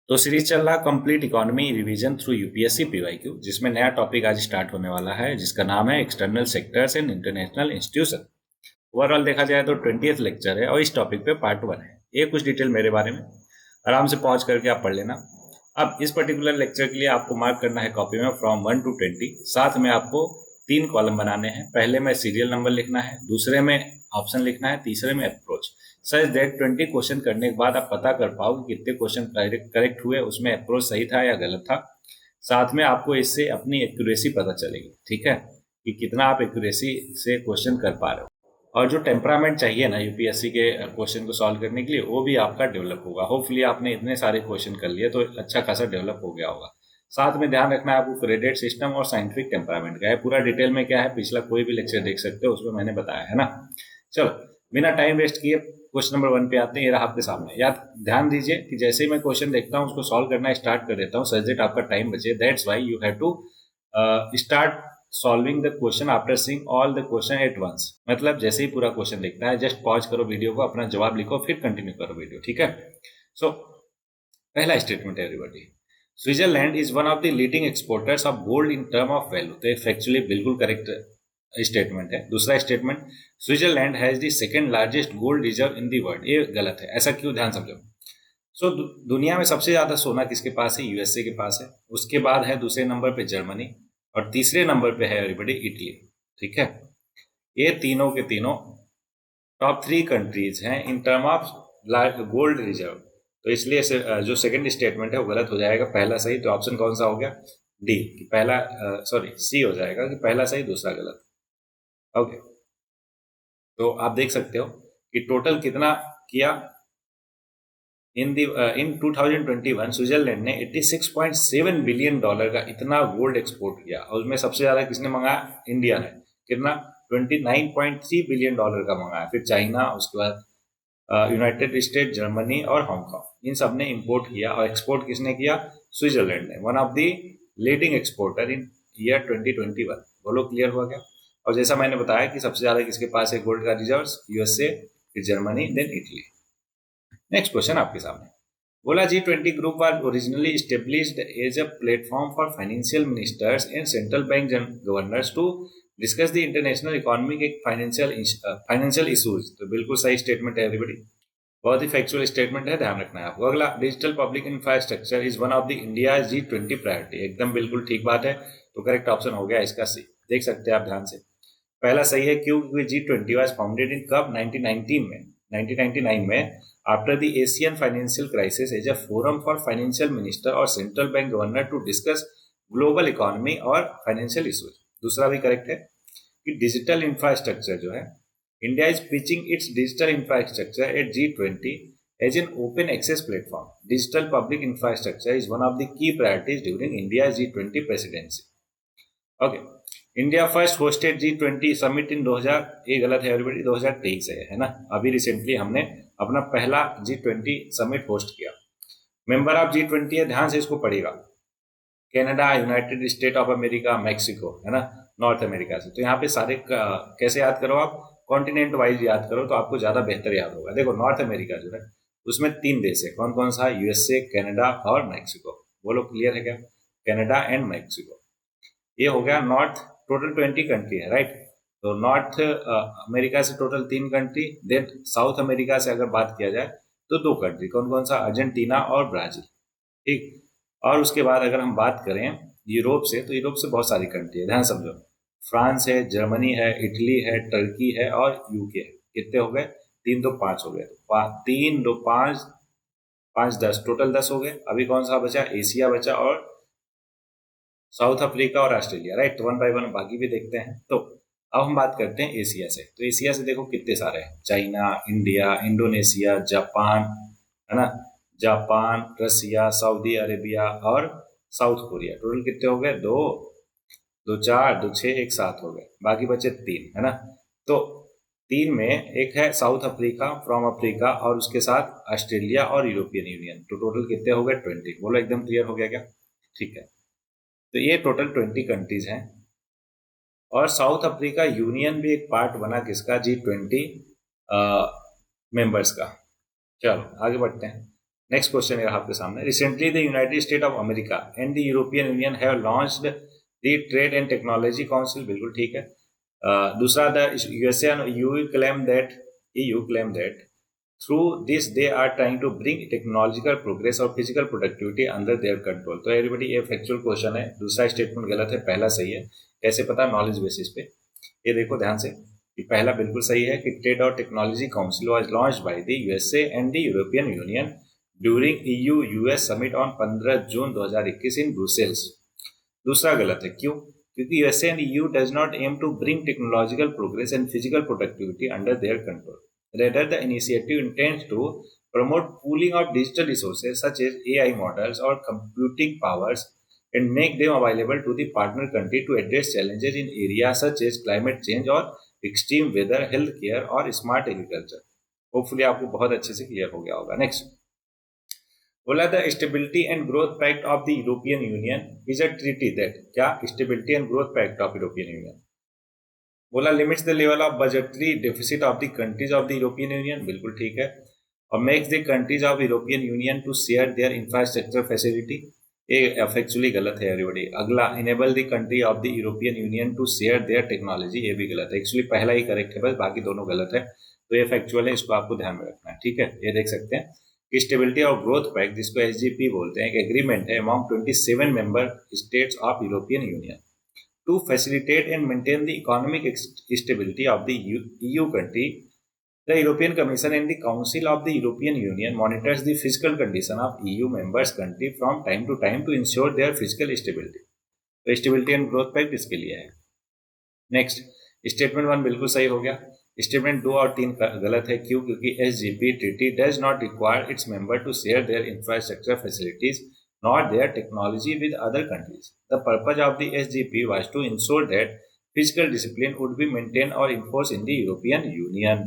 तो सीरीज चल रहा complete economy revision through UPSC PYQ, जिसमें नया टॉपिक आज स्टार्ट होने वाला है जिसका नाम है external sectors and international institution. Overall देखा जाए तो 20th लेक्चर है और इस टॉपिक पे पार्ट 1 है। ये कुछ डिटेल मेरे बारे में आराम से पॉज करके आप पढ़ लेना। अब इस पर्टिकुलर लेक्चर के लिए आपको मार्क करना है कॉपी में फ्रॉम 1 to 20। साथ में आपको 3 कॉलम बनाने हैं। पहले में सीरियल नंबर लिखना है, दूसरे में ऑप्शन लिखना है, तीसरे में अप्रोच। सच दैट 20 क्वेश्चन करने के बाद आप पता कर पाओ कि कितने क्वेश्चन करेक्ट हुए, उसमें अप्रोच सही था या गलत था। साथ में आपको इससे अपनी एक्यूरेसी पता चलेगी, ठीक है, कि कितना आप एक्यूरेसी से क्वेश्चन कर पा रहे हो। और जो टेम्परामेंट चाहिए ना यूपीएससी के क्वेश्चन को सॉल्व करने के लिए, वो भी आपका डेवलप होगा। होपफुली आपने इतने सारे क्वेश्चन कर लिए तो अच्छा खासा डेवलप हो गया होगा। साथ में ध्यान रखना है आपको क्रेडिट सिस्टम और साइंटिफिक टेम्परामेंट का है। पूरा डिटेल में क्या है, पिछला कोई भी लेक्चर देख सकते हो, उसमें मैंने बताया है ना। चलो बिना टाइम वेस्ट किए क्वेश्चन नंबर 1 पे आते हैं। ये रहा आपके सामने। याद ध्यान दीजिए कि जैसे ही मैं क्वेश्चन देखता हूँ उसको सॉल्व करना स्टार्ट कर देता हूँ, सच दैट आपका टाइम बचे। That's why you have to start solving the question after seeing all the question at once. मतलब जैसे ही पूरा क्वेश्चन देखता है जस्ट पॉज करो वीडियो को, अपना जवाब लिखो, फिर कंटिन्यू करो वीडियो, ठीक है। सो पहला स्टेटमेंट है everybody, Switzerland is one of the leading exporters of gold in term of value. तो फैक्चुअली बिल्कुल करेक्ट स्टेटमेंट है। दूसरा statement, Switzerland has the second largest gold reserve in the world. ये गलत है। ऐसा क्यों, ध्यान समझो। सो दुनिया में सबसे ज्यादा सोना किसके पास है? यूएसए के पास है। उसके बाद है दूसरे नंबर पे जर्मनी और तीसरे नंबर पे है एवरीबॉडी इटली, ठीक है। ये तीनों के तीनों टॉप 3 कंट्रीज हैं in term of gold reserve. तो इसलिए जो सेकंड स्टेटमेंट है वो गलत हो जाएगा। पहला सही, तो ऑप्शन कौन सा हो गया? डी, कि पहला, सॉरी सी हो जाएगा कि पहला सही दूसरा गलत। ओके, तो आप देख सकते हो कि टोटल कितना किया। इन 2021 स्विट्जरलैंड ने $86.7 बिलियन का इतना गोल्ड एक्सपोर्ट किया, और उसमें सबसे ज्यादा किसने मंगाया? इंडिया ने। कितना? $29.3 बिलियन का मंगाया। फिर चाइना, उसके बाद यूनाइटेड स्टेट, जर्मनी और हांगकांग, इन सब ने इंपोर्ट किया। और एक्सपोर्ट किसने किया? स्विट्जरलैंड ने, one of the leading exporter in year 2021। बोलो क्लियर हुआ क्या? और जैसा मैंने बताया कि सबसे ज्यादा किसके पास है गोल्ड का रिजर्व? यूएसए, फिर Germany, then Italy. Next question आपके सामने बोला, G20 group was originally established as a platform for financial ministers and central bank governors to discuss the international economic financial issues. तो बिल्कुल सही स्टेटमेंट है everybody, बहुत ही factual statement है, ध्यान रखना है आपको। अगला, digital public infrastructure is one of the India G20 priority. एकदम बिल्कुल ठीक बात है, तो करेक्ट ऑप्शन हो गया इसका सी। देख सकते हैं आप ध्यान से, पहला सही है। क्योंकि G20 वाज फाउंडेड इन कब? 1919 में, 1999 में, after the Asian financial crisis as a forum for financial minister और central bank governor to discuss global economy और फाइनेंशियल इशूज। दूसरा भी करेक्ट है कि डिजिटल इंफ्रास्ट्रक्चर जो है, India is pitching its digital infrastructure at G20 as an open access platform. Digital public infrastructure is one of the key priorities during India G20 presidency. Okay, India first hosted G20 summit in 2000, ये गलत है everybody, 2023 है ना। अभी recently हमने अपना पहला G20 summit host किया। मेंबर ऑफ G20 है, ध्यान से इसको पढ़िएगा, Canada, United state of America, Mexico, है ना, नॉर्थ अमेरिका से। तो यहाँ पे सारे कैसे याद करो आप? कॉन्टिनेंट वाइज याद करो तो आपको ज्यादा बेहतर याद होगा। देखो नॉर्थ अमेरिका जो है उसमें 3 देश है, कौन कौन सा? यूएसए, कनाडा और मैक्सिको। बोलो क्लियर है क्या? कनाडा एंड मैक्सिको, ये हो गया नॉर्थ। टोटल 20 कंट्री है, राइट। तो नॉर्थ अमेरिका से total 3 country. Then south America से अगर बात किया जाए तो 2 कंट्री, कौन कौन सा? अर्जेंटीना और ब्राजील, ठीक। और उसके बाद अगर हम बात करें यूरोप से, तो यूरोप से बहुत सारी कंट्री है, ध्यान समझो। फ्रांस है, जर्मनी है, इटली है, टर्की है और यूके है। कितने हो गए? 3 2 5 हो गए। 3 2 5 5 10, टोटल 10 हो गए। अभी कौन सा बचा? एशिया बचा और साउथ अफ्रीका और ऑस्ट्रेलिया, राइट। तो वन बाय वन बाकी भी देखते हैं। तो अब हम बात करते हैं एशिया से। तो एशिया से देखो कितने सारे हैं, चाइना, इंडिया, इंडोनेशिया, जापान, है ना, जापान, रसिया, सऊदी अरेबिया और साउथ कोरिया। टोटल कितने हो गए? 2 2 4 2 6 1 7 हो गए। बाकी बचे 3, है ना। तो 3 में एक है साउथ अफ्रीका, फ्रॉम अफ्रीका, और उसके साथ ऑस्ट्रेलिया और यूरोपियन यूनियन। तो टोटल कितने हो गए? 20। बोलो एकदम क्लियर हो गया क्या? ठीक है, तो ये टोटल 20 कंट्रीज हैं। और साउथ अफ्रीका यूनियन भी एक पार्ट बना किसका? G20 मेंबर्स का। चलो आगे बढ़ते हैं। नेक्स्ट क्वेश्चन है आपके सामने, recently the United state of America and the European union have launched the trade and technology council, बिल्कुल ठीक है। दूसरा, the USA and EU claim that through this they are trying to bring technological progress और physical productivity under their control। तो everybody ये factual question है, दूसरा statement गलत है, पहला सही है। कैसे पता? नॉलेज बेसिस पे। ये देखो ध्यान से कि पहला बिल्कुल सही है कि ट्रेड और technology council was launched by the USA and the European union during EU US summit on 15 June 2021 in Brussels. दूसरा गलत है, क्यों? क्योंकि USA and EU does not aim to bring technological progress and physical productivity under their control. Rather, the initiative intends to promote pooling of digital resources such as AI models or computing powers and make them available to the partner country to address challenges in areas such as climate change or extreme weather, healthcare और smart agriculture। Hopefully आपको बहुत अच्छे से clear हो गया होगा। Next बोला, the stability and growth pact of the European Union is a treaty that, क्या? Stability and growth pact of European Union. बोला, limits the level of budgetary deficit of the countries of the European Union, बिल्कुल ठीक है। और makes the countries of European Union to share their infrastructure facility, ये actually गलत है everybody. अगला, enable the country of the European Union to share there technology, ये भी गलत है। एक्चुअली पहला ही करेक्ट है, बस बाकी दोनों गलत है। तो ये फैक्चुअल है, इसको आपको ध्यान में रखना है, ठीक है। ये देख सकते हैं स्टेबिलिटी और ग्रोथ पैक्ट, जिसको SGP बोलते हैं, एक एग्रीमेंट है among 27 member states of European Union to facilitate and maintain the economic stability of the EU country. The European Commission and the council of the European Union monitors the physical condition of EU members country from time to time to ensure their physical stability. तो stability and growth pact इसके लिए है। Next, statement 1 बिल्कुल सही हो गया। Statement 2 और 3 गलत है, क्यों? क्योंकि SGP treaty does not require its member to share their infrastructure facilities not their technology with other countries. The purpose of the SGP was to ensure that physical discipline would be maintain और enforce in the European Union.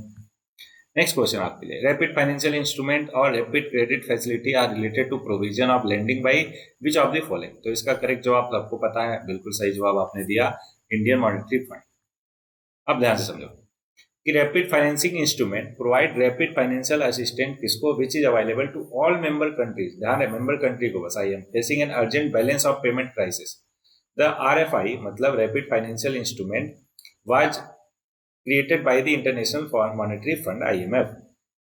Next question आपके लिए, rapid financial instrument और rapid credit facility are related to provision of lending by which of the following. तो इसका correct जवाब आपको पता है, बिल्कुल सही जवाब आपने दिया, इंडियन मॉनेटरी फंड। अब ध्यान से समझो कि rapid financing instrument provide rapid financial assistant किसको? Which is available to all member countries. ध्यान है, मेंबर कंट्री को बस। IM facing an urgent balance of payment crisis. The RFI मतलब rapid financial instrument was created by the international Monetary Fund IMF।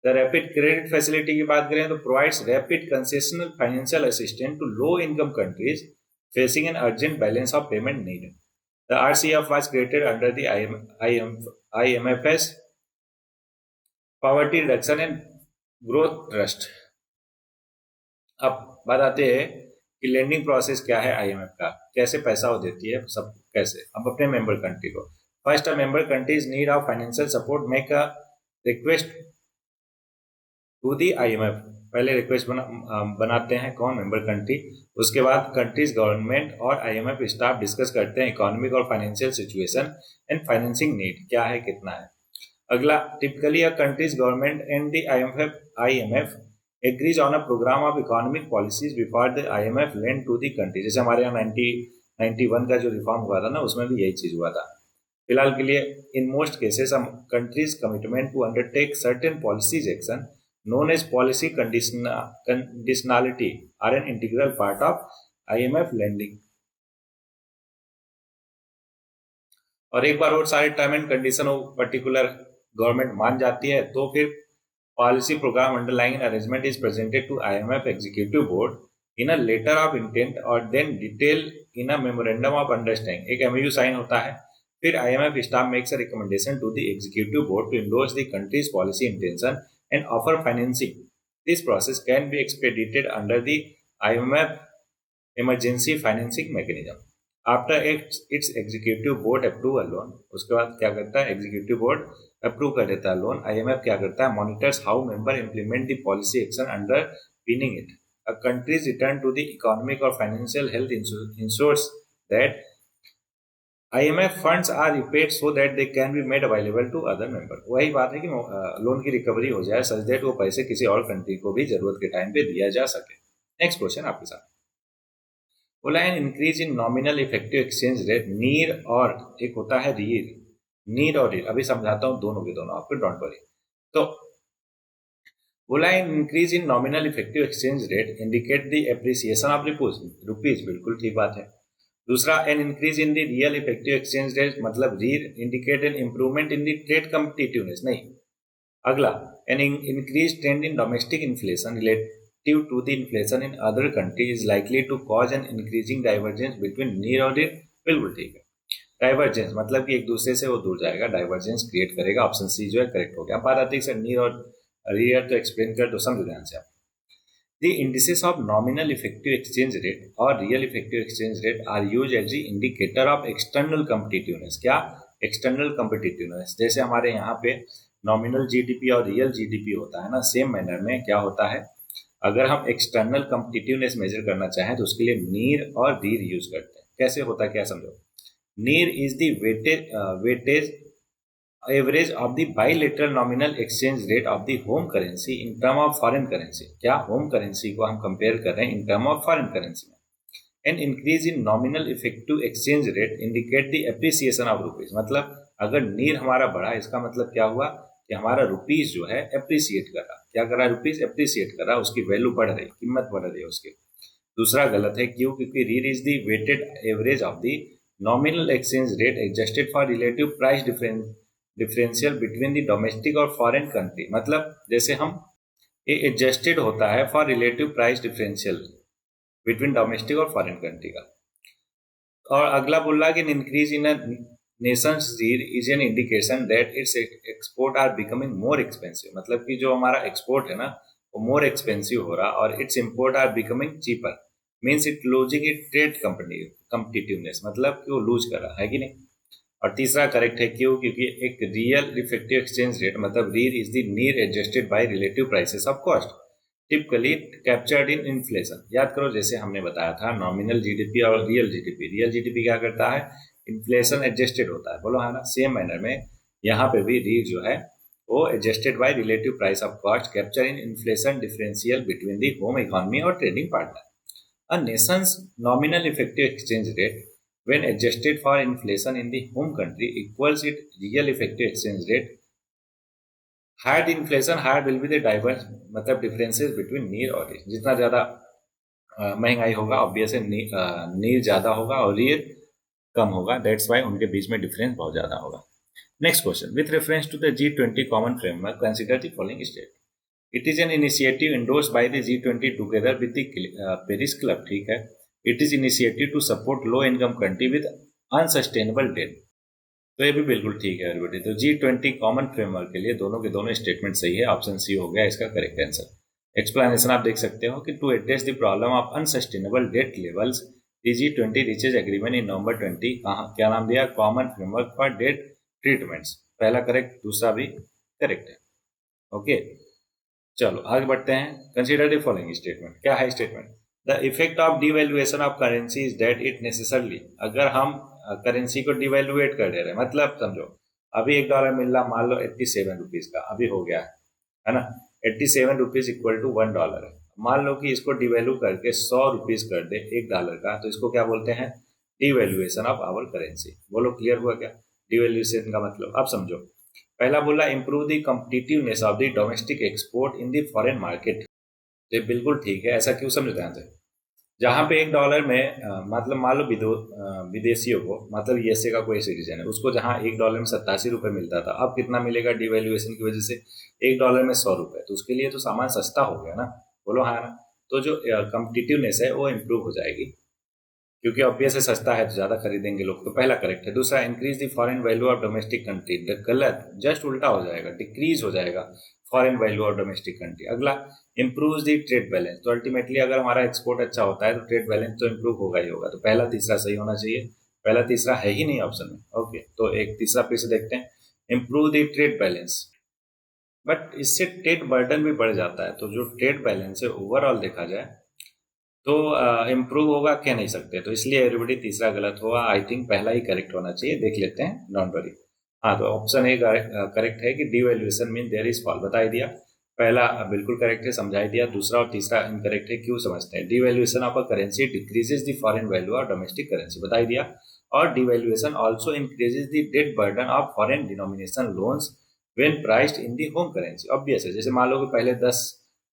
The rapid credit facility की बात करें तो provides rapid concessional financial assistant to low income countries facing an urgent balance of payment need. The RCF was created under the IMF's Poverty Reduction and Growth Trust। अब बात आते हैं कि lending process क्या है IMF का, कैसे पैसा वो देती है, सब कैसे। अब अपने मेंबर कंट्री को, first a member countries need of financial support make a request to the IMF। पहले रिक्वेस्ट बनाते हैं कौन? Member country. उसके बाद कंट्रीज गवर्नमेंट और IMF स्टाफ डिस्कस करते हैं इकोनॉमिक और financial situation and financing need क्या है, कितना है। अगला, typically a countries government and the IMF agrees on a programme of economic policies before the IMF lend to the country. जैसे हमारे यहाँ 1991 का जो रिफॉर्म हुआ था ना, उसमें भी यही चीज हुआ था। फिलहाल के लिए in most cases countries commitment to undertake certain policies action known as policy conditionality are an integral part of IMF lending। और एक बार और सारे term and condition particular government मान जाती है तो फिर policy programme underlying arrangement is presented to IMF executive board in a letter of intent और then detail in a memorandum of understanding. एक MOU साइन होता है, फिर IMF staff makes a recommendation to the executive board to endorse the countries policy intention and offer financing. This process can be expedited under the IMF emergency financing mechanism. After its executive board approve a loan, उसके बाद क्या करता है? executive board approve कर देता है loan. IMF क्या करता है? monitors how member implement the policy action underpinning it. A country's return to the economic or financial health ensures that IMF funds are repaid so that they can be made available to other member। वही बात है कि loan की recovery हो जाए such that वो पैसे किसी और कंट्री को भी जरूरत के टाइम पे दिया जा सके। नेक्स्ट क्वेश्चन आपके साथ बोला, N increase in nominal effective exchange rate नीर और एक होता है रीर, नीर और रीर। अभी समझाता हूँ दोनों के दोनों आपको, डोंट वरी। तो बोला in increase in nominal effective exchange rate indicate the appreciation of rupees, बिल्कुल ठीक बात है। दूसरा, an increase in the real effective exchange rate मतलब REER indicate an improvement in the trade competitiveness, नहीं। अगला, an increase trend in domestic inflation relative to the inflation in other country is likely to cause an increasing divergence between NEER और रीर, बिल्कुल ठीक है। Divergence मतलब कि एक दूसरे से वो दूर जाएगा, डाइवर्जेंस क्रिएट करेगा। ऑप्शन सी जो है करेक्ट हो गया। बात आती है नीर और रियर, तो एक्सप्लेन कर दो, समझ ध्यान से आप। The indices of nominal effective exchange rate or real effective exchange rate are used as the indicator of external competitiveness। क्या? external competitiveness। जैसे हमारे यहाँ पे nominal GDP और real GDP होता है ना, सेम मैनर में क्या होता है, अगर हम external competitiveness मेजर करना चाहें तो उसके लिए नीर और रीर यूज करते हैं। कैसे होता है क्या समझो। NEER is the weightage average of the bilateral nominal exchange rate of the home currency in term of foreign currency. क्या? होम करेंसी को हम कंपेयर कर रहे हैं in term of foreign currency में। An increase in nominal effective exchange rate indicate the appreciation of rupees, मतलब अगर नीर हमारा बढ़ा, इसका मतलब क्या हुआ कि हमारा रुपीज जो है एप्रिसिएट कर रहा। क्या कर रहा है? रुपीज एप्रिसिएट कर रहा, उसकी वैल्यू बढ़ रही, कीमत बढ़ रही है उसकी। दूसरा गलत है, क्यों? क्योंकि REER is the weighted average of the nominal exchange rate adjusted for relative price differential between the domestic और फॉरेन कंट्री, मतलब जैसे हम ये एडजस्टेड होता है for relative price differential between domestic और फॉरेन कंट्री का। और अगला बोल रहा कि increase in nation's REER is an indication that its export are becoming more expensive, मतलब कि जो हमारा एक्सपोर्ट है ना वो मोर एक्सपेंसिव हो रहा और it's import are becoming cheaper, means it losing it trade competitiveness, मतलब कि वो लूज कर रहा है कि नहीं। और तीसरा करेक्ट है, क्यों? क्योंकि एक रियल इफेक्टिव एक्सचेंज रेट मतलब रीर इज द नीर adjusted by relative prices of cost typically captured in inflation. याद करो जैसे हमने बताया था नॉमिनल जीडीपी और रियल जीडीपी। रियल जीडीपी क्या करता है? इन्फ्लेशन एडजस्टेड होता है, बोलो है ना। सेम मैनर में यहाँ पे भी रीर जो है वो adjusted by relative price of cost capture in inflation differential between the home economy और trading partner. A nation's nominal effective exchange rate when adjusted for inflation in the home country equals its real effective exchange rate। higher the inflation, higher will be the diverse मतलब differences between near और rear। जितना ज़्यादा महंगाई होगा obvious है नीर ज़्यादा होगा और रियर कम होगा, दैट्स वाई उनके बीच में डिफरेंस बहुत ज़्यादा होगा। Next question, with reference to the G20 common framework consider the following state. It is an initiative endorsed by the G20 together with the Paris club, ठीक है। It is initiative to support low income country with unsustainable debt, तो ये भी बिल्कुल ठीक है everybody. तो G20 common framework के लिए दोनों के दोनों स्टेटमेंट सही है, ऑप्शन सी हो गया इसका करेक्ट आंसर। एक्सप्लेनेशन आप देख सकते हो कि to address the problem of unsustainable debt levels G20 reaches agreement in November 20। क्या नाम दिया? Common framework for debt treatments. पहला करेक्ट, दूसरा भी करेक्ट है। ओके चलो आगे बढ़ते हैं। Consider the following statement. क्या है statement? The effect of devaluation of currency is that it necessarily, अगर हम करेंसी को डिवैल्यूएट कर दे रहे हैं, मतलब समझो अभी $1 मिल रहा, मान लो 87 रुपीज का अभी हो गया है ना। 87 रुपीज इक्वल टू $1 है। मान लो कि इसको डिवैल्यू करके 100 रुपीज कर दे $1 का, तो इसको क्या बोलते हैं? Devaluation of our currency. बोलो क्लियर हुआ क्या डिवैल्यूएशन का मतलब? अब समझो, पहला बोला improve the competitiveness of the domestic export in the foreign market, तो बिल्कुल ठीक है। ऐसा क्यों समझ ध्यान से, जहाँ पे $1 में मतलब मान लो विदेशियों को, मतलब यूएसए का कोई सिटीजन है, उसको जहाँ $1 में 87 रुपये मिलता था, अब कितना मिलेगा डिवैल्यूएशन की वजह से? $1 में 100 रुपये, तो उसके लिए तो सामान सस्ता हो गया ना, बोलो हाँ ना। तो जो कॉम्पिटिटिवनेस है वो इम्प्रूव हो जाएगी, क्योंकि ऑब्वियस है सस्ता है तो ज़्यादा खरीदेंगे लोग, तो पहला करेक्ट है। दूसरा increase the foreign value of domestic country, गलत, जस्ट उल्टा हो जाएगा, डिक्रीज हो जाएगा foreign value of domestic country. अगला इम्प्रूव द ट्रेड बैलेंस, तो अल्टीमेटली अगर हमारा एक्सपोर्ट अच्छा होता है तो ट्रेड बैलेंस तो इम्प्रूव होगा ही होगा, तो पहला तीसरा सही होना चाहिए। पहला तीसरा है ही नहीं ऑप्शन में। ओके तो एक तीसरा फिर से देखते हैं, improve the trade balance, but इससे ट्रेड बर्डन भी बढ़ जाता है, तो जो ट्रेड बैलेंस है ओवरऑल देखा जाए तो इम्प्रूव होगा, कह नहीं सकते, तो इसलिए एवरीबडी तीसरा गलत हुआ। आई थिंक पहला ही करेक्ट होना चाहिए, देख लेते हैं, डोंट वरी। हाँ तो ऑप्शन ए करेक्ट है कि devaluation mean there is fall, बता ही दिया। पहला बिल्कुल करेक्ट है, समझा ही दिया। दूसरा और तीसरा इनकरेक्ट है, क्यों समझते हैं। Devaluation of a currency decreases the foreign value of domestic currency, बता ही दिया। और devaluation also increases the debt burden of foreign denomination loans when priced in the home currency, obvious है। जैसे मान लो कि पहले 10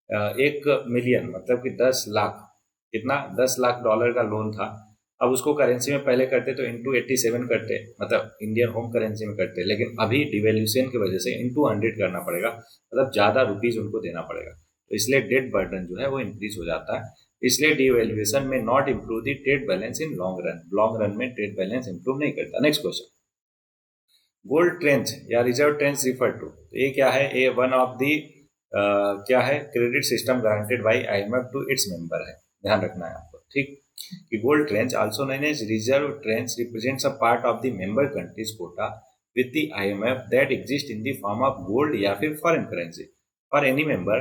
1 मिलियन मतलब कि 10 लाख, कितना, $10 लाख का लोन था। अब उसको करेंसी में पहले करते तो इंटू 87 करते, मतलब इंडियन होम करेंसी में करते, लेकिन अभी डिवेल्यूशन की वजह से इंटू 100 करना पड़ेगा, मतलब ज़्यादा रुपीज़ उनको देना पड़ेगा, तो इसलिए डेट बर्डन जो है वो इंक्रीज हो जाता है। इसलिए डिवेल्यूएशन में not improve the trade balance in long run में ट्रेड बैलेंस इंप्रूव नहीं करता। नेक्स्ट क्वेश्चन, गोल्ड ट्रेंच या रिजर्व ट्रेंच रिफर टू, ये क्या है, ये वन ऑफ दी क्या है, credit system guaranteed by IMF to its member है, ध्यान रखना है आपको, ठीक। कि gold tranche also known as reserve tranche represents a part of the member countries quota with the IMF that exist in the form of gold या फिर foreign currency for any member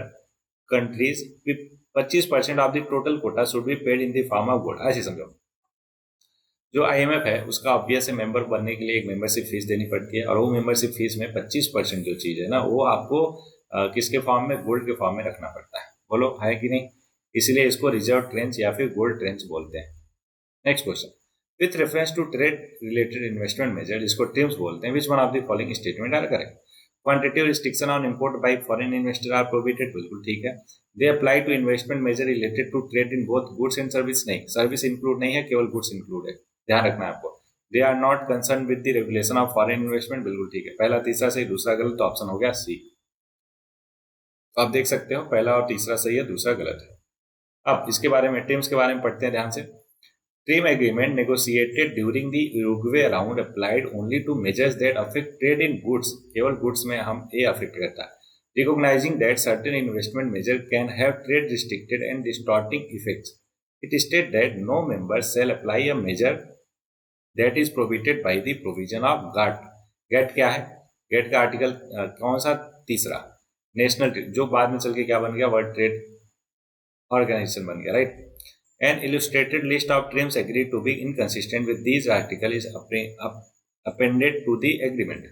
countries, 25% of the total quota should be paid in the form of gold. ऐसे समझो, जो IMF है उसका obvious है member बनने के लिए एक मेंबरशिप फीस देनी पड़ती है, और वो मेंबरशिप फीस में 25% जो चीज़ है ना वो आपको किसके फॉर्म में, गोल्ड के फॉर्म में रखना पड़ता है। बोलो है कि नहीं, इसलिए इसको रिजर्व ट्रेंच या फिर गोल्ड ट्रेंच बोलते हैं। Next question, with reference to trade related investment measure, इसको ट्रिम्स बोलते हैं, which one of the following statement are correct. Quantitative restriction on import by foreign investor are prohibited, बिल्कुल ठीक है। They apply to investment measure related to trade in both goods and service, नहीं, service include नहीं है, केवल goods include है, ध्यान रखना है आपको। They are not concern with the regulation of foreign investment, बिल्कुल ठीक है, पहला तीसरा सही, दूसरा गलत, तो ऑप्शन हो गया सी। तो आप देख सकते हो पहला और तीसरा सही है, दूसरा गलत है। अब इसके बारे में, ट्रिम्स के बारे में पढ़ते हैं ध्यान से। Trim agreement negotiated during the Uruguay round applied only to measures that affect trade in goods, केवल गुड्स में हम ए अफेक्ट करता है। Recognising that certain investment measure can have trade restricted and distorting effects, it state that no member shall apply a measure that is prohibited by the provision of GATT. GATT क्या है, gate का article कौन सा, तीसरा, national, जो बाद में चल के क्या बन गया, वर्ल्ड ट्रेड ऑर्गेनाइजेशन बन गया, right. An illustrated list of trims agreed to be inconsistent with these articles is appended to the agreement.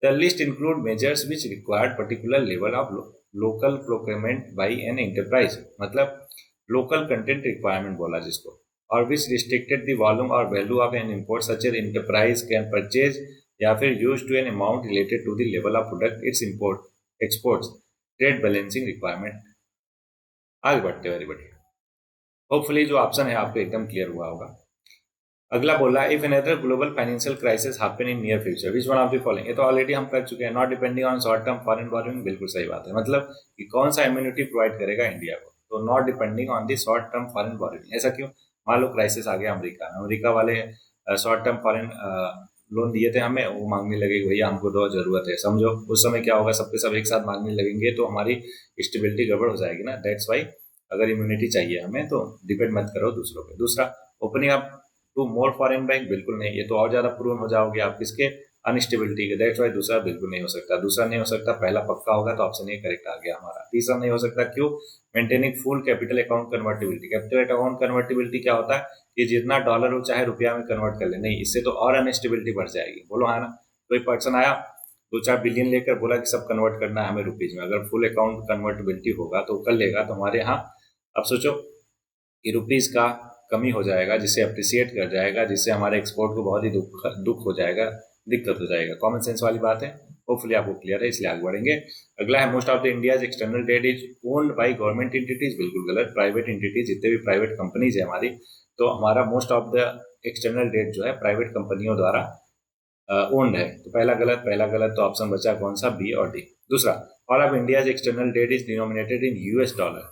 The list include measures which required particular level of local procurement by an enterprise, मतलब local content requirement बोला जिसको, और which restricted the volume or value of an import such as enterprise can purchase या फिर use to an amount related to the level of product its import exports, trade balancing requirement। आगे बढ़ते हैं, very बढ़िया, hopefully जो option है आपको एकदम क्लियर हुआ होगा। अगला बोला, if another global financial crisis happen in near future which one of the following, ये तो ऑलरेडी हम कर चुके हैं, not depending on short term foreign borrowing, बिल्कुल सही बात है, मतलब कि कौन सा इम्यूनिटी प्रोवाइड करेगा इंडिया को, तो not depending on the short term foreign borrowing. ऐसा क्यों, मान लो क्राइसिस आ गया अमेरिका में, अमेरिका वाले शॉर्ट टर्म फॉरेन लोन दिए थे हमें, वो मांगने लगे भैया हमको दो, जरूरत है, समझो उस समय क्या होगा, सबके सब एक साथ मांगने लगेंगे तो हमारी स्टेबिलिटी गड़बड़ हो जाएगी ना, दैट्स वाई अगर इम्यूनिटी चाहिए हमें तो डिपेंड मत करो दूसरों पे। दूसरा, opening up to more foreign bank, बिल्कुल नहीं, ये तो और ज्यादा प्रूव हो जाओगे आप किसके, अनस्टेबिलिटी के, दैट्स वाई दूसरा बिल्कुल नहीं हो सकता। दूसरा नहीं हो सकता, पहला पक्का होगा, तो ऑप्शन ए करेक्ट आ गया हमारा। तीसरा नहीं हो सकता, क्यों, maintaining full capital account convertibility. Capital account convertibility क्या होता है कि जितना डॉलर हो चाहे रुपया में कन्वर्ट कर ले, नहीं, इससे तो और अनस्टेबिलिटी बढ़ जाएगी, बोलो हाँ ना। कोई पर्सन आया 2-4 बिलियन लेकर बोला कि सब कन्वर्ट करना है हमें रुपीज में, अगर फुल अकाउंट कन्वर्टिबिलिटी होगा तो कर लेगा, तो हमारे यहाँ अब सोचो कि रुपीज का कमी हो जाएगा, जिससे अप्रिसिएट कर जाएगा, जिससे हमारे एक्सपोर्ट को बहुत ही दुख हो जाएगा, दिक्कत हो जाएगा। कॉमन सेंस वाली बात है, होपफुली आपको क्लियर है, इसलिए आगे बढ़ेंगे। अगला है, most of the India's external debt is owned by government entities, बिल्कुल गलत, प्राइवेट एंटिटीज, जितने भी प्राइवेट कंपनीज है हमारी, तो हमारा most of the external debt जो है प्राइवेट कंपनियों द्वारा ओन्ड है, तो पहला गलत, तो ऑप्शन बचा कौन सा, बी और डी। दूसरा, all of India's external debt is denominated in US dollar,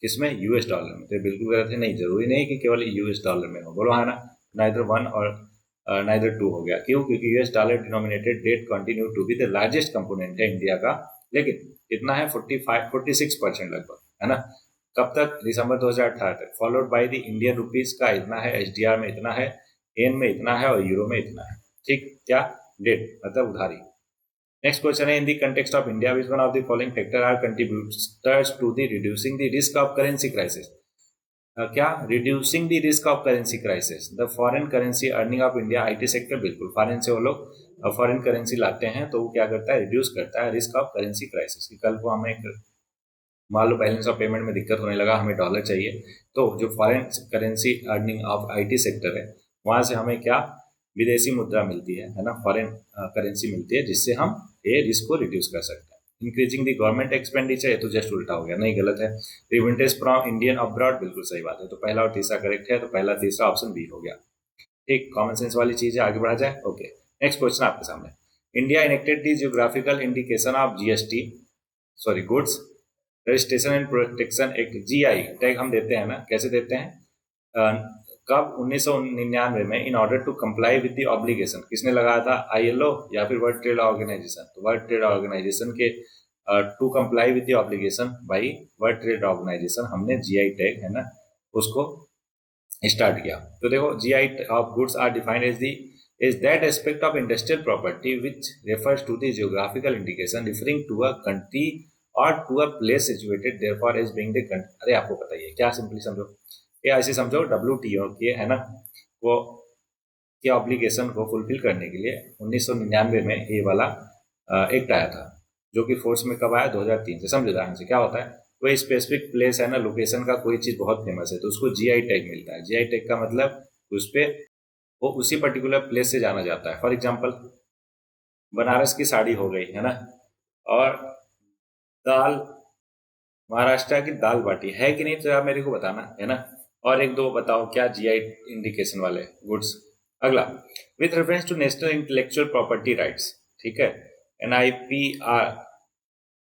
किसमें, US डॉलर में, तो बिल्कुल गलत है, नहीं, जरूरी नहीं कि केवल US डॉलर में हो, बोलो हाँ ना, नाइदर 1 और नाइदर 2 हो गया, क्यों, क्योंकि US dollar denominated debt continue to be the largest component है इंडिया का, लेकिन कितना है, 46% लगभग, है ना, कब तक, दिसंबर 2018 तक, followed by the Indian rupees का इतना है, SDR में इतना है, एन में इतना है और यूरो में इतना है, ठीक, क्या, डेट मतलब उधारी। Next question है, in the context of India, which one of the following factor are contributors to the reducing the risk of currency crisis? क्या, reducing the risk of currency crisis? The foreign currency earning of India IT sector, बिल्कुल, foreign से वो लोग foreign currency लाते हैं तो वो क्या करता है, रिड्यूस करता है रिस्क ऑफ करेंसी क्राइसिस। कल को हमें मान लो बैलेंस ऑफ पेमेंट में दिक्कत होने लगा, हमें डॉलर चाहिए, तो जो foreign currency earning of IT sector है, वहां से हमें क्या, विदेशी मुद्रा मिलती है ना, फॉरेन करेंसी मिलती है, जिससे हम ये रिस्क को रिड्यूस कर सकते हैं। इंक्रीजिंग द गवर्नमेंट एक्सपेंडिचर, ये तो जस्ट उल्टा हो गया, नहीं गलत है। रिमिटेंस फ्रॉम इंडियन अब्रॉड, बिल्कुल सही बात है। तो पहला और तीसरा करेक्ट है, तो पहला तीसरा ऑप्शन बी हो गया। ठीक, कॉमन सेंस वाली चीज है, आगे बढ़ा जाए। ओके, नेक्स्ट क्वेश्चन आपके सामने। India enacted the geographical indication of GST, sorry goods registration and protection act, GI tag हम देते हैं ना, कैसे देते हैं, कब 1999 में, in order to comply with the obligation, किसने लगाया था, आईएलओ या फिर वर्ल्ड ट्रेड ऑर्गेनाइजेशन। तो वर्ल्ड ट्रेड ऑर्गेनाइजेशन के to comply with the obligation by world trade organisation हमने जीआई टैग है ना उसको स्टार्ट किया। तो देखो, GI of goods are defined as the is that aspect of industrial property which refers to the geographical indication referring to a country or to a place situated therefore as being the country। अरे आपको पता ही है क्या, simply समझो, ये ऐसे समझो, WTO के है ना वो के ऑब्लिगेशन को फुलफिल करने के लिए 1999 में ये वाला एक्ट आया था, जो कि फोर्स में कब आया, 2003 से। समझो ध्यान से, क्या होता है, कोई स्पेसिफिक प्लेस है ना, लोकेशन का कोई चीज बहुत फेमस है तो उसको जीआई टैग मिलता है। जीआई टैग का मतलब उस पे वो उसी पर्टिकुलर प्लेस से जाना जाता है। फॉर एग्जाम्पल, बनारस की साड़ी हो गई है ना, और दाल, महाराष्ट्र की दाल बाटी है कि नहीं, तो आप मेरे को बताना है ना। और एक दो बताओ क्या जीआई इंडिकेशन वाले गुड्स। अगला, with reference to national intellectual property rights, ठीक है,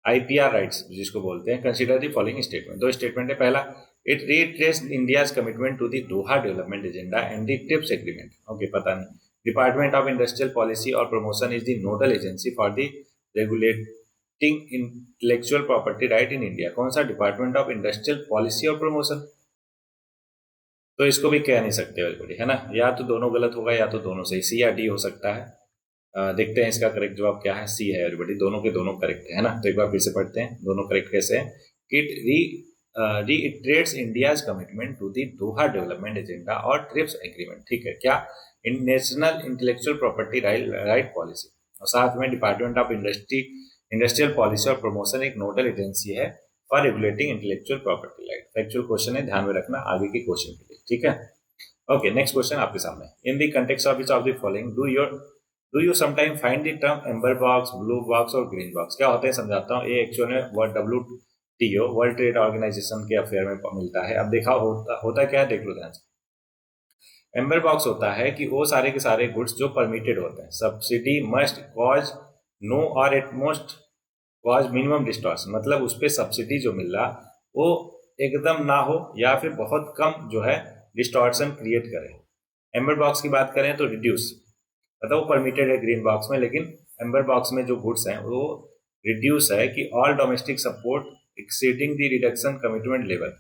आईपीआर राइट्स जिसको बोलते हैं, कंसीडर द फॉलोइंग स्टेटमेंट। दो स्टेटमेंट है। पहला, it retrace India's commitment to the Doha development agenda and the TRIPS agreement. Okay, पता नहीं। डिपार्टमेंट ऑफ इंडस्ट्रियल पॉलिसी और promotion is the nodal agency for the regulating intellectual property right in India. कौन सा, department of industrial policy और promotion. तो इसको भी कह नहीं सकते है ना, या तो दोनों गलत होगा या तो दोनों सही, सी या डी हो सकता है। देखते हैं इसका करेक्ट जवाब क्या है, सी है एवरीबॉडी, दोनों के दोनों करेक्ट है ना। तो एक बार फिर से पढ़ते हैं, दोनों करेक्ट कैसे हैं। It reiterates India's commitment to the Doha development agenda और ट्रिप्स एग्रीमेंट, ठीक है, क्या, in national intellectual property right policy. और साथ में डिपार्टमेंट ऑफ इंडस्ट्रियल पॉलिसी और प्रमोशन एक नोडल एजेंसी है for regulating intellectual property right. Factual question है, ध्यान में रखना आगे के क्वेश्चन के लिए, ठीक है। ओके, नेक्स्ट क्वेश्चन आपके सामने। In the context of the following do you sometime find the term amber box, blue box और ग्रीन बॉक्स। क्या होते हैं समझाता हूँ। ये एक्चुअल में WTO वर्ल्ड ट्रेड ऑर्गेनाइजेशन के अफेयर में मिलता है। अब देखा होता क्या है, देख लो ध्यान से। एम्बर बॉक्स होता है कि वो सारे के सारे गुड्स जो परमिटेड होते हैं, सब्सिडी मस्ट कॉज नो और at most cause minimum distortion, मतलब उस पर सब्सिडी जो मिल रहा वो एकदम ना हो या फिर बहुत कम जो है डिस्टॉर्शन क्रिएट करे। एम्बर बॉक्स की बात करें तो रिड्यूस, मतलब वो परमिटेड है ग्रीन बॉक्स में, लेकिन एम्बर बॉक्स में जो गुड्स हैं वो रिड्यूस है कि all domestic support exceeding the reduction commitment level,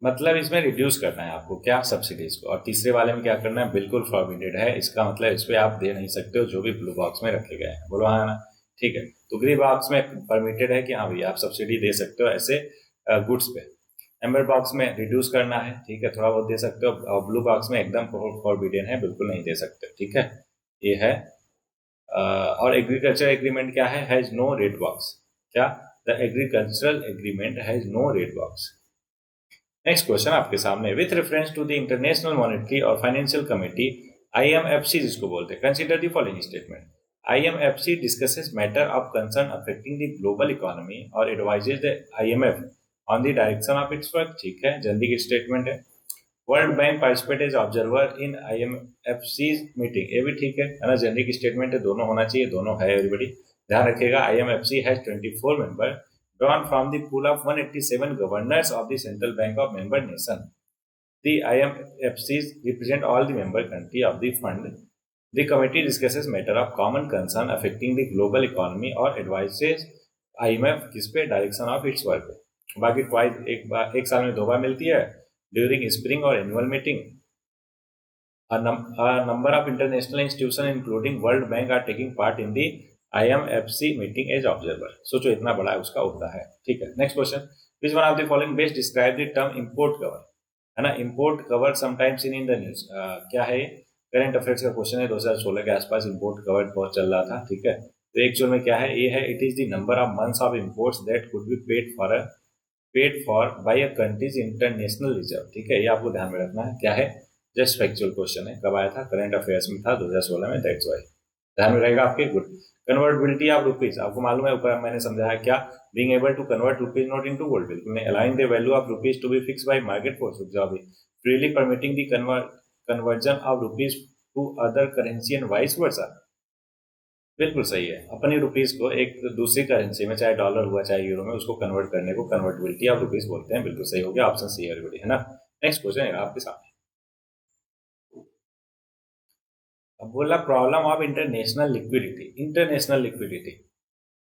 मतलब इसमें रिड्यूस करना है आपको क्या, सब्सिडीज को। और तीसरे वाले में क्या करना है, बिल्कुल फॉरबिडेड है, इसका मतलब इस पर आप दे नहीं सकते हो जो भी ब्लू बॉक्स में रखे गए हैं। बोलो हाँ ना, ठीक है। तो ग्रीन बॉक्स में परमिटेड है कि हाँ भैया आप सब्सिडी दे सकते हो ऐसे गुड्स पे। एम्बर बॉक्स में रिड्यूस करना है, ठीक है, थोड़ा बहुत दे सकते हो। और ब्लू बॉक्स में एकदम फॉरबिडन है, बिल्कुल नहीं दे सकते, ठीक है, ये है। और एग्रीकल्चर एग्रीमेंट क्या है, हैज नो रेड बॉक्स, क्या, the agricultural agreement has no red box. Next question आपके सामने। With reference to the international monetary और फाइनेंशियल कमिटी, IMFC जिसको बोलते हैं, consider the following statement. IMFC discusses matter of concern affecting the global economy और advises the IMF on the direction of its work, ठीक है, जल्दी की statement है। World bank participate as observer in IMFC meeting, ये भी ठीक है ना, जल्दी की स्टेटमेंट है, दोनों होना चाहिए, दोनों है एवरीबॉडी। ध्यान रखिएगा, IMFC has 24 member drawn from the pool of 187 governors of the central bank of member nation. The IMFCs represent all the member country of the fund. The committee discusses matter of common concern affecting the global economy और advises IMF किस पे, direction of its work पे। बाकी twice एक साल में 2 बार मिलती है, ड्यूरिंग स्प्रिंग और annual meeting. Number of international institution including world bank are taking part in the IMFC meeting as observer. सोचो इतना बड़ा उसका होता है, ठीक है। Next question, which one of the following best describe the term import cover, है ना, import cover sometimes in the news. क्या है, करंट अफेयर्स का क्वेश्चन है, 2016 के आसपास इंपोर्ट कवर बहुत चल रहा था, ठीक है। तो एक्चुअल में क्या है, ये है, it is the number of months of imports that could be paid for by a countries international reserve, ठीक है, ये आपको ध्यान में रखना है। क्या है, जस्ट फैक्चुअल क्वेश्चन है, कब आया था, करंट अफेयर्स में था 2016 में, दैट्स व्हाई ध्यान में रहेगा आपके, गुड। कन्वर्टेबिलिटी ऑफ रुपीज, आपको मालूम है ऊपर मैंने समझाया क्या, being able to convert rupees note into gold, बिल्कुल नहीं, allowing the value of rupees to be fix by market force observe, freely permitting the conversion of rupees to other currency and vice versa, बिल्कुल सही है, अपनी rupees को एक दूसरी currency में, चाहे डॉलर हुआ चाहे यूरो में, उसको कन्वर्ट करने को कन्वर्टेबिलिटी ऑफ रुपीज बोलते हैं, बिल्कुल सही हो गया, ऑप्शन सी एवरीबॉडी, है ना। नेक्स्ट क्वेश्चन है आपके सामने, अब बोला problem of international liquidity, international liquidity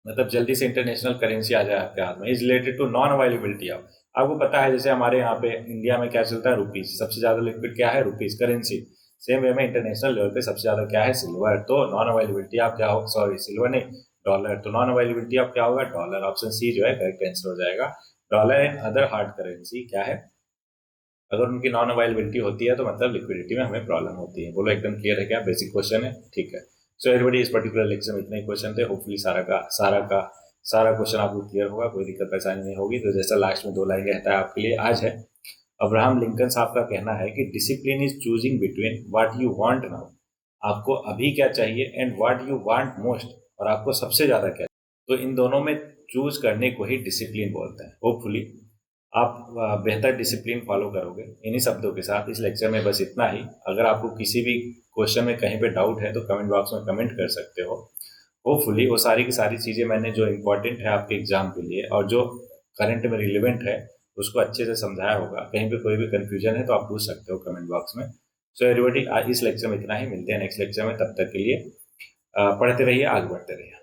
मतलब जल्दी से इंटरनेशनल करेंसी आ जाए आपके हाथ में, is related to non availability of, आपको पता है जैसे हमारे यहाँ पे इंडिया में क्या चलता है, रुपीज, सबसे ज्यादा लिक्विड क्या है, रुपीज करेंसी, सेम वे में इंटरनेशनल लेवल पे सबसे ज्यादा क्या है, सिल्वर, तो नॉन अवेलेबिलिटी ऑफ क्या हो, सॉरी सिल्वर नहीं डॉलर, तो नॉन अवेलेबिलिटी ऑफ क्या होगा, डॉलर, ऑप्शन सी जो है करेक्ट आंसर हो जाएगा। Dollar and other hard currency क्या है, अगर उनकी नॉन अवेलेबिलिटी होती है तो मतलब लिक्विडिटी में हमें प्रॉब्लम होती है। बोलो एकदम क्लियर है क्या, बेसिक क्वेश्चन है, ठीक है। सो एवरीबॉडी इस पर्टिकुलर लेक्चर में इतने ही क्वेश्चन थे, होपफुली सारा क्वेश्चन आपको क्लियर होगा, कोई दिक्कत परेशानी नहीं होगी। तो जैसा लास्ट में 2 लाइन रहता है आपके लिए आज है, अब्राहम लिंकन साहब का कहना है कि discipline is choosing between what you want now, आपको अभी क्या चाहिए, and what you want most, और आपको सबसे ज्यादा क्या, तो इन दोनों में चूज करने को ही डिसिप्लिन बोलते हैं। होपफुली आप बेहतर डिसिप्लिन फॉलो करोगे। इन्हीं शब्दों के साथ इस लेक्चर में बस इतना ही। अगर आपको किसी भी क्वेश्चन में कहीं पे डाउट है तो कमेंट बॉक्स में कमेंट कर सकते हो। होपफुली वो सारी की सारी चीज़ें मैंने जो इम्पोर्टेंट है आपके एग्जाम के लिए और जो करंट में रिलेवेंट है उसको अच्छे से समझाया होगा। कहीं पे कोई भी कंफ्यूजन है तो आप पूछ सकते हो कमेंट बॉक्स में। सो एवरीबॉडी इस लेक्चर में इतना ही, मिलते हैं नेक्स्ट लेक्चर में, तब तक के लिए पढ़ते रहिए, आगे बढ़ते रहिए।